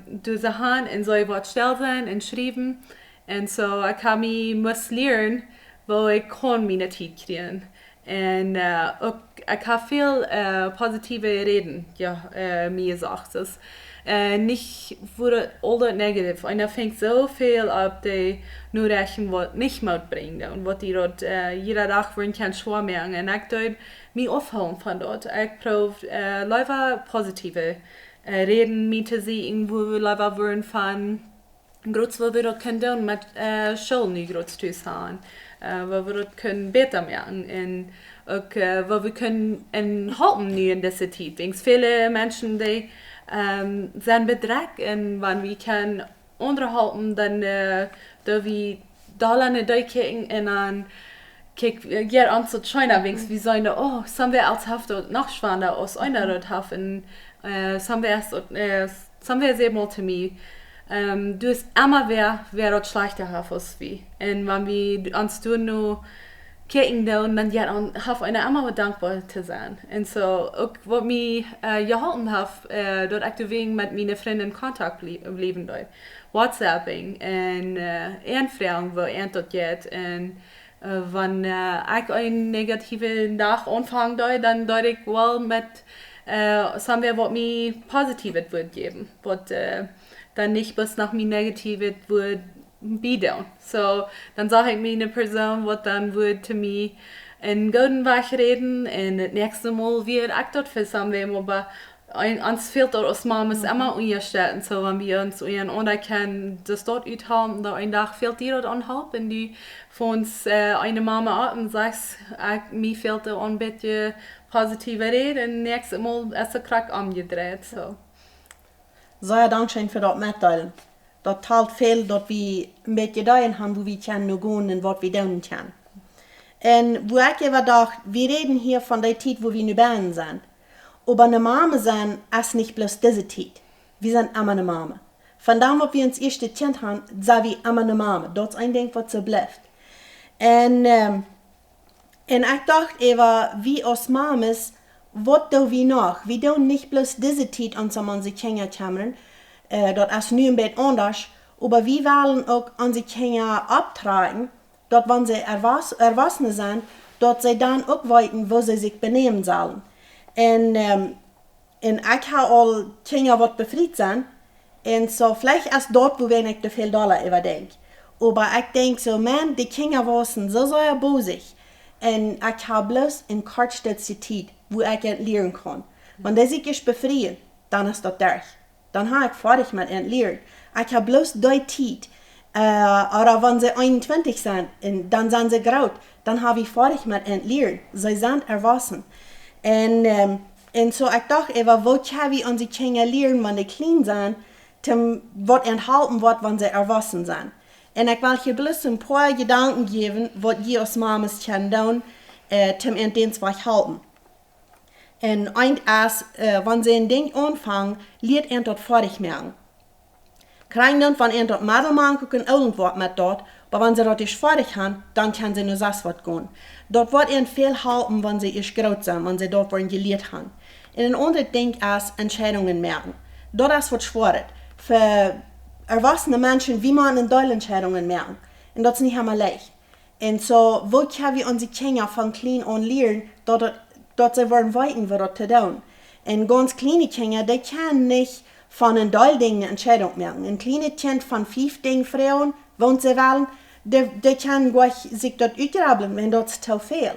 door ze gaan en zo wat stil zijn en schrijven. En zo ik heb me moest leren waar ik kon mijn tijd krijgen. En ook, ik heb veel positieve reden mir gesagt. Dus, nicht voor altijd negatief. En dat vind ik zoveel op de Nachrichten wat niet moet brengen. En wat die dat jeder dag worden kan schwaar merken. En ik doe me afhouden van dat. Ik probeer liever positieve reden mee te zien, wo we liever worden van groot wat we dat kunnen doen met school nu groot te zijn. Waar we dat kunnen beter maken. En ook waar we kunnen helpen nu in deze tijd. Want viele mensen die zijn bedreigd en wanneer we kunnen onderhouden, dan doen we daar naar kijken en dan kijk je aan zu China, wings wie zijn er, oh, zijn we als haft dat nog zwaarder als einer dat haft en zijn we zeker te mij. Dus immer wer dat schlechter haft als wie. En wanneer we ons doen nu kijken doen, dan ja, dan have einer immer wat dankbaar te zijn. En zo ook wat mij geholpen heeft, dat ik wegen met mijn vrienden in contact blijven doe. WhatsApping en aanvragen waar dat gaat. En wanneer ik een negatieve dag aanvang doe, dan doe ik wel met somewhere wat mij positief het woord geven. Wat dan niet bis nach mij negatief het woord bieden. So, dan zag ik mij een persoon wat dan woord te mij in gouden weg reden en het nächste Mal weer ik dat voor somewhere, maar ons fehlt dat als Mames immer unterstellen. So, wenn wir uns ihren anerkennen, das dort uithalen, da ein Tag fehlt dir das anhalb, und die von uns eine Mama ab und sagt, mir fehlt da ein bisschen positive Rede, und nächstes Mal ist der Krack umgedreht. So. Sehr Dankeschön für das Mitteilen. Das teilt viel, dass wir ein bisschen da haben, wo wir können noch gehen und was wir tun können. Und wo ich immer dachte, wir reden hier von der Zeit, wo wir nüchtern sind. Aber eine Mame sein ist nicht bloß diese Zeit. Wir sind immer eine Mame. Von dem, was wir uns erst gekannt haben, sind wir immer eine Mame. Das ist ein Ding, was so bleibt. Und ich dachte immer, wie als Mames, was tun wir noch? Wir tun nicht bloß diese Zeit an unsere Kinder kümmern. Das ist nur ein bisschen anders. Aber wir wollen auch unsere Kinder abtragen, dass wenn sie Erwachsene sind, dass sie dann auch wissen, wo sie sich benehmen sollen. Und ich habe all Kinder, die befreit sind. Und so vielleicht erst dort, wo ich nicht viel Dollar überdenke. Aber ich denke so, man, die Kinder waren so sehr bosig. Und ich habe bloß in kurzster Zeit, wo ich lernen kann. Wenn die sich befreien, dann ist das durch. Dann habe ich fertig mit lernen. Ich habe bloß die Zeit. Oder wenn sie 21 sind, dann sind sie graut. Dann habe ich fertig mit lernen. Sie sind erwachsen. Und so ich dachte immer, wo können wir unsere Kinder lernen, wenn die klein sind, was enthalten wird, wenn sie erwachsen sind. Und ich will hier bloß ein paar Gedanken geben, was ihr als Mamas können tun, in den zwei halten. Und ein ist, wenn sie ein Ding anfangen, lernt ihr dort fertig merken. Kriegen dann von ihr dort Mädel machen und irgendwas mit dort, aber wenn sie dort nicht fertig haben, dann können sie nur das was gehen. Dort wird ihnen viel halten, wenn sie erst groß sind, wenn sie dort worden gelehrt haben. Und ein anderes Ding ist Entscheidungen merken. Das ist was schwierig. Für erwachsene Menschen, wie man in Deutschland Entscheidungen merken. Und das ist nicht immer leicht. Und so, wo können wir unsere Kinder von klein an lernen, dass sie wollen wissen, was zu tun. Und ganz kleine Kinder, die können nicht von den Dingen Entscheidungen merken. Ein kleines Kind von 5 Dingen Frauen, wenn sie wollen, die können gleich sich dort ausgraben, wenn das zu viel.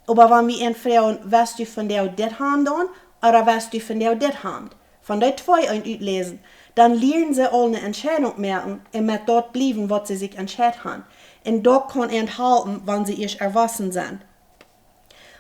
Aber wenn wir eine Frau, weißt du von der das haben oder weißt du von der das haben, von der zwei auslesen, dann lernen sie alle eine Entscheidung merken und mit dort bleiben, was sie sich entschieden haben. Und dort kann enthalten, wenn sie erst erwachsen sind.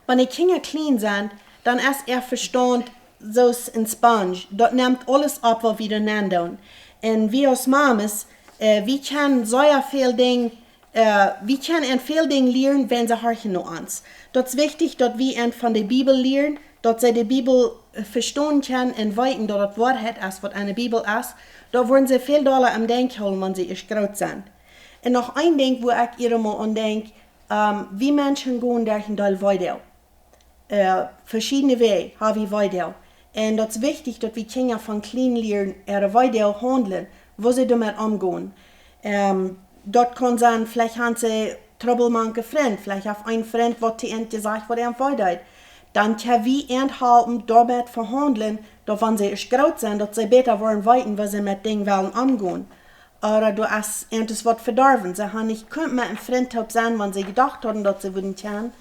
Wenn die Kinder klein sind, dann ist Verstand so ein Sponge. Dort nimmt alles ab, was wir dann tun. Und wir als Mames, wir können so viel Dinge wir können ein viel Dinge lernen, wenn sie horchen nur uns. Das ist wichtig, dass wir von der Bibel lernen, dass sie die Bibel verstehen können und weiten, dass das Wort ist, was eine Bibel ist. Da wollen sie viel Dollar am Denken holen, wenn sie ist groß sind. Und noch ein Ding, wo ich ihr mal an denke, wie Menschen gehen durch den Teil weiter. Verschiedene Wege haben wir weiter. Und das ist wichtig, dass wir Kinder von klein lernen, ihre weiter handeln, wo sie damit umgehen. Dort kann sein, vielleicht haben sie Trouble mit einem Freund, vielleicht auf einen Freund, was die Ente sagt, was weiter. Dann können wir enthalten, damit verhandeln, dass wenn sie ist groß sind, dass sie besser wollen weiten, was sie mit Dingen wollen umgehen. Oder du hast etwas was verdorben. Sie haben nicht mit einem Freund sein, wenn sie gedacht haben, dass sie würden können.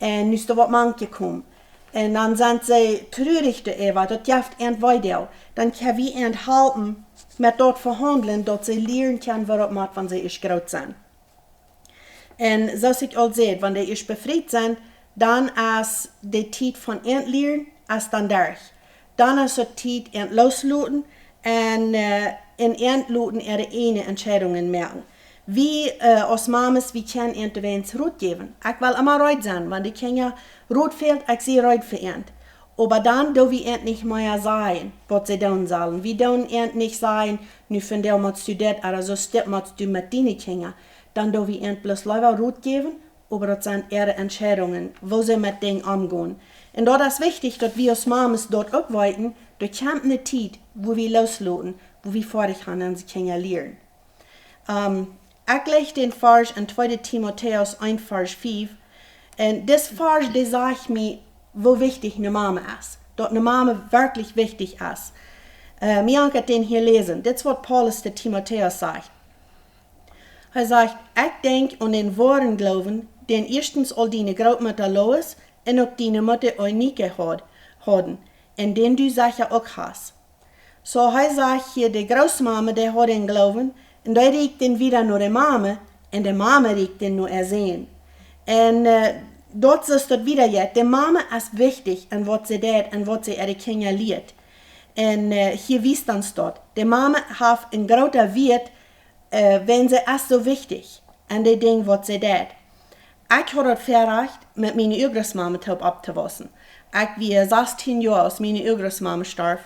Und nu ist da was manche gekommen. Und dann sind sie traurig darüber, das hilft ihnen weiter. Dann können wir enthalten, mit dort verhandeln, dass sie lernen können, was macht, wenn sie ist groß sind. Und so ich auch sehe, wenn die ist befreit sind, dann ist die Zeit von Entleeren dann durch. Dann ist die Zeit loslassen und in Entluten ihre eigenen Entscheidungen merken. Wie als Mames, wie können entweder Rot geben. Ich will immer Rot sein, wenn die Kinder Rot fehlt, ich sehe Rot für ihn. Aber dann do wir nicht mehr sagen, was sie tun sollen. Wir tun nicht sagen, nu von der musst du das, oder so steht musst du mit deinen Kindern. Dann do wir bloß lieber Rot geben, aber das sind ihre Entscheidungen, wo sie mit Dingen umgehen. Und dort ist wichtig, dass wir als Mames dort arbeiten, durch eine Zeit, wo wir loslassen, wo wir vorig haben, und sie Kinder lernen. Ich lese den Vers in 2. Timotheus 1, Vers 5. Und das Vers, das sagt mir, wo wichtig eine Mama ist. Dass eine Mama wirklich wichtig ist. Mir hat den hier lesen. Das ist, was Paulus der Timotheus sagt. Er sagt, ich denke an den wahren Glauben, den erstens all deine Großmutter Lois und auch deine Mutter Eunike haben, und den du sicher auch hast. So er sagt hier, die Großmama, die hat den Glauben, und der riecht den wieder nur der Mama, und der Mama riecht den nur ersehen. Und dort ist das wieder jetzt. Die Mama ist wichtig, an was sie tut, und was sie ihre Kinder lehrt. Und hier wisst uns dort. Die Mama hat einen großen Wert, wenn sie ist so wichtig, an die Dinge, was sie tut. Ich habe das verreicht, mit meiner Urgroßmama abzuwaschen. Ich war 16 Jahre, als meine Urgroßmama starb.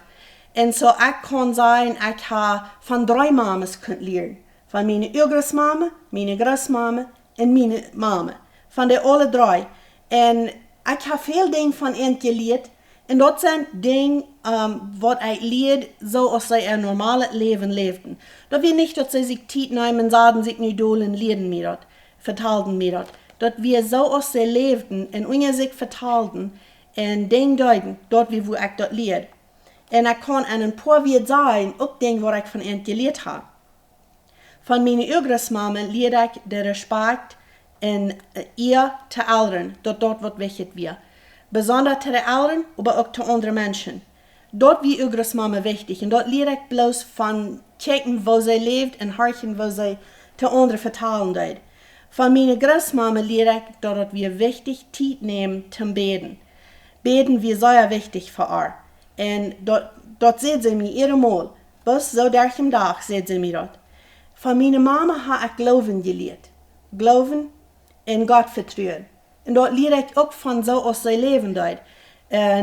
Und so ich kann sagen, ich habe von 3 Mamas lernen. Von meiner Urgroßmama, meiner Großmama und meiner Mama. Von den alle 3. Und ich habe viele Dinge von ihnen gelernt. Und das sind Dinge, was ich lehre, so als sie ein normales Leben lebten. Das will nicht, dass sie sich Zeit nehmen und sagen, sich nicht dolen, lehren mir das, vertalten mir das. Dass wir so als sie lebten und uns sich vertalten und Dinge deuten, dort wie wo ich das lehre. Und ich kann einen paar Wert sagen, auch Dinge, was ich von ihnen gelernt habe. Von meiner Urgroßmama lehre ich den Respekt und ihr zu Eltern, dort was wichtig wird. Besonders zu den Eltern, aber auch zu anderen Menschen. Dort wie Urgroßmama wichtig. Und dort lehre ich bloß von checken, wo sie lebt und horchen, wo sie zu anderen vertalen tut. Von meiner Großmama lehre ich, dass wir wichtig Zeit nehmen zum Beten. Beten wir sehr wichtig für ihr. Und dort seht sie mir ihre Mal. Bis so durch im Tag seht sie mir dort. Von meiner Mama habe ich Glauben gelehrt. Glauben in Gott vertrauen. Und dort lehre ich auch von so aus sie leben dort.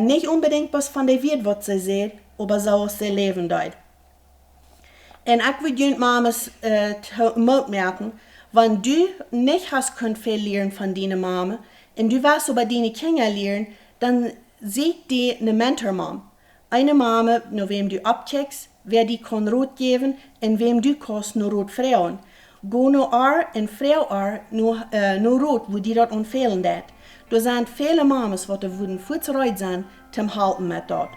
Nicht unbedingt was von der Welt, was sie sieht, aber so aus sie leben dort. Und ich würde Mamas merken, wenn du nicht hast können viel lernen von deiner Mama und du wirst über deine Kinder lernen, dann sieht die eine Mentor-Mom. Eine Mama, nur wem du abcheckst, wer die kann Rot geben und wem du kannst nur Rot frauen. Go nur und frau nur Rot, wo die dort empfehlen dat. Da sind viele Mamas, die würden vorzureut sein, zum Halten mit dort.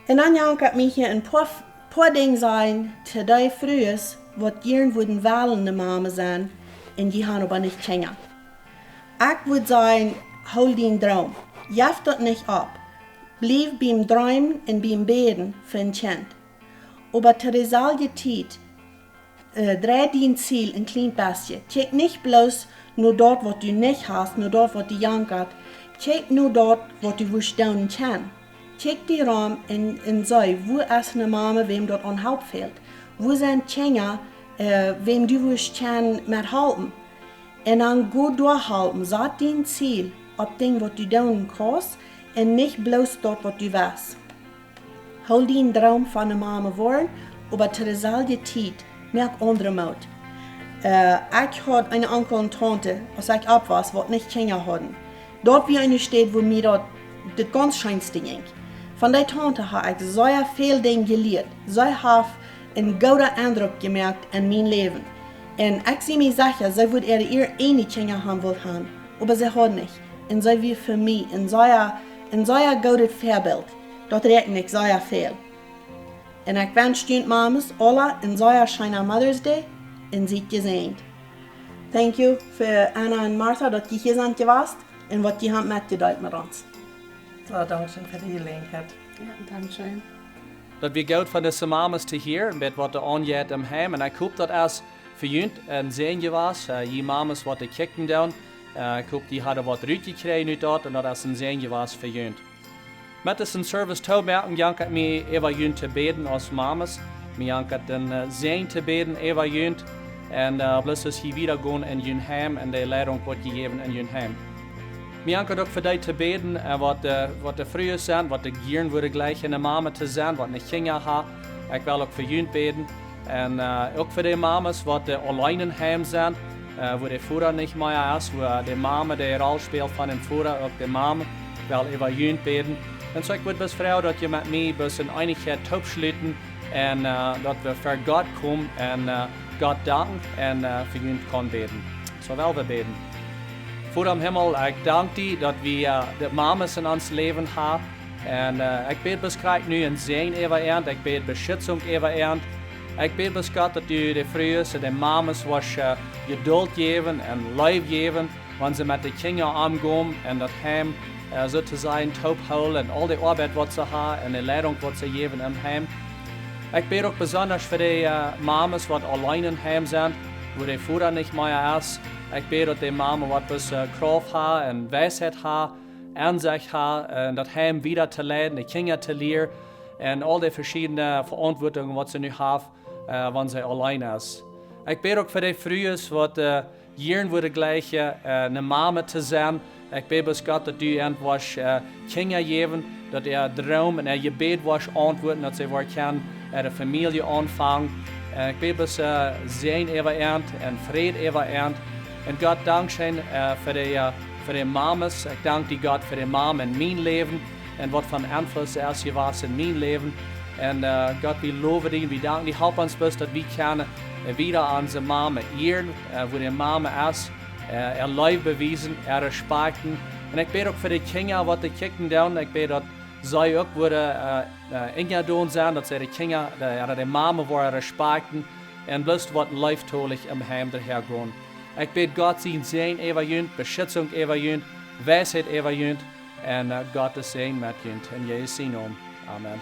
Und dann jankert mich hier ein paar Dinge sein, zu die frühes, was gern würden wählende Mama sein, und die haben aber nicht Kinder. Ich würde sagen, hol den Traum. Jaff das nicht ab. Bleib beim Träumen und beim Beten für ein Kind. Aber zu derselben Zeit, dreh dein Ziel ein klein bisschen. Check nicht bloß nur dort, was du nicht hast, nur dort, was du jankert. Check nur dort, was du willst tun kannst. Check die Raum und sag, wo ist eine Mama, wem dort an Haupt fehlt. Wo sind Kinder, wem du willst kann mit helfen. En dan goed doorhalten, zat dein Ziel op ding wat du doen kannst en niet bloos dat wat du was. Hol dein Traum van een mama worden, aber ter dezelfde tijd merk andere moed. Ik had een onkel en tante, als ik op was, wat niet Kinder hadden. Dort wie eine steht, wo mir dort das ganz schönste ging. Von der Tante habe ich so viel Dinge gelernt. Sie hat einen guten Eindruck gemerkt in mein Leben. Und ich sehe mir sicher, sie würde ihre eine Kinder haben wollen, aber sie hat nicht. Und sie wird für mich ein sehr gutes Vorbild. Das rechne ich sehr viel. Und ich wünsche den Mamas alle ein sehr schöner Mother's Day und seid gesegnet. Thank you für Anna und Martha, dass ihr hier sind gewesen und was die haben mitgeteilt mit uns. So, danke schön für die Gelegenheit. Ja, danke schön. Dat we goud van de mamas te hier, met wat de onjet am hem. En ik hoop dat als voor jullie een zegen was, je mamas wat de kicken doen. Ik hoop die hadden wat uitgekregen nu dat en dat als een zegen was voor jullie. Met deze service toemerken, jank ik me over jullie te beden als mamas. Me jank het een zegen te beden over jullie. En bless us hier wieder gaan in jullie heim en de leiding wordt gegeven in jullie heim. Me jank het ook voor die te beden, wat de vroeger zijn, wat de gieren worden gleich in de mama te zijn, wat de kinderen hebben. Ik wil ook voor jullie beden. En ook voor de mamas, wat de alleen in heim zijn, wo de vader niet meer is, wo de mama de rol speelt van een vader, ook de mama, wil over jullie beden. En zo ik wil best vrouw dat je met mij best in einigheid opsluiten en dat we voor God komen en God danken en voor jullie kunnen beden. Zo wel we beden. Vader im Himmel, ik dank die dat we de mamas in ons leven hebben. En ik bid best krijg nu een zegen over ernd, ik bid beschützung over ernd. Ik bid best God dat u de vrouwen en de mamas was geduld geven en lief geven, wanneer ze met de kinderen omgaan en dat hem sozusagen taub houden en al de arbeid wat ze hebben en de leiding wat ze geven in hem. Ik bid ook besonders voor de mamas wat alleen in hem zijn, wo de vader niet meer is. Ik bid dat de mama wat best kracht heeft en wijsheid heeft, aanzicht heeft en dat hem wieder te leiden, de kinderen te leren en al de verschillende verantwoordingen wat ze nu hebben, wanneer ze alleen is. Ik bid ook voor de vrouwen wat jaren worden gleich een mama te zijn. Ik bid bij God dat u was kinderen geven, dat droom en gebed was antwoorden, dat ze weer kan de familie aanvangen. Ik bid bij zegen over ernd en vrede over ernd. En God dankzij voor de mamas. Ik dank die God voor de mama in mijn leven en wat van invloed is was in mijn leven. En God, we loven die, we danken die, help ons best dat we kunnen wieder onze mama eeren, wo de mama is, lief bewijzen, respecten. En ik bid ook voor de kinderen wat de kicken doen. Ik bid dat zij ook worden ingedaan zijn, dat zij de kinderen, de mama worden respecten en blust wat lieftolig im heim daher gaan. Ik bid God zijn zegen over jullie, beschützung over jullie, wijsheid over jullie en God de zegen met jullie. In Jezus' naam. Amen.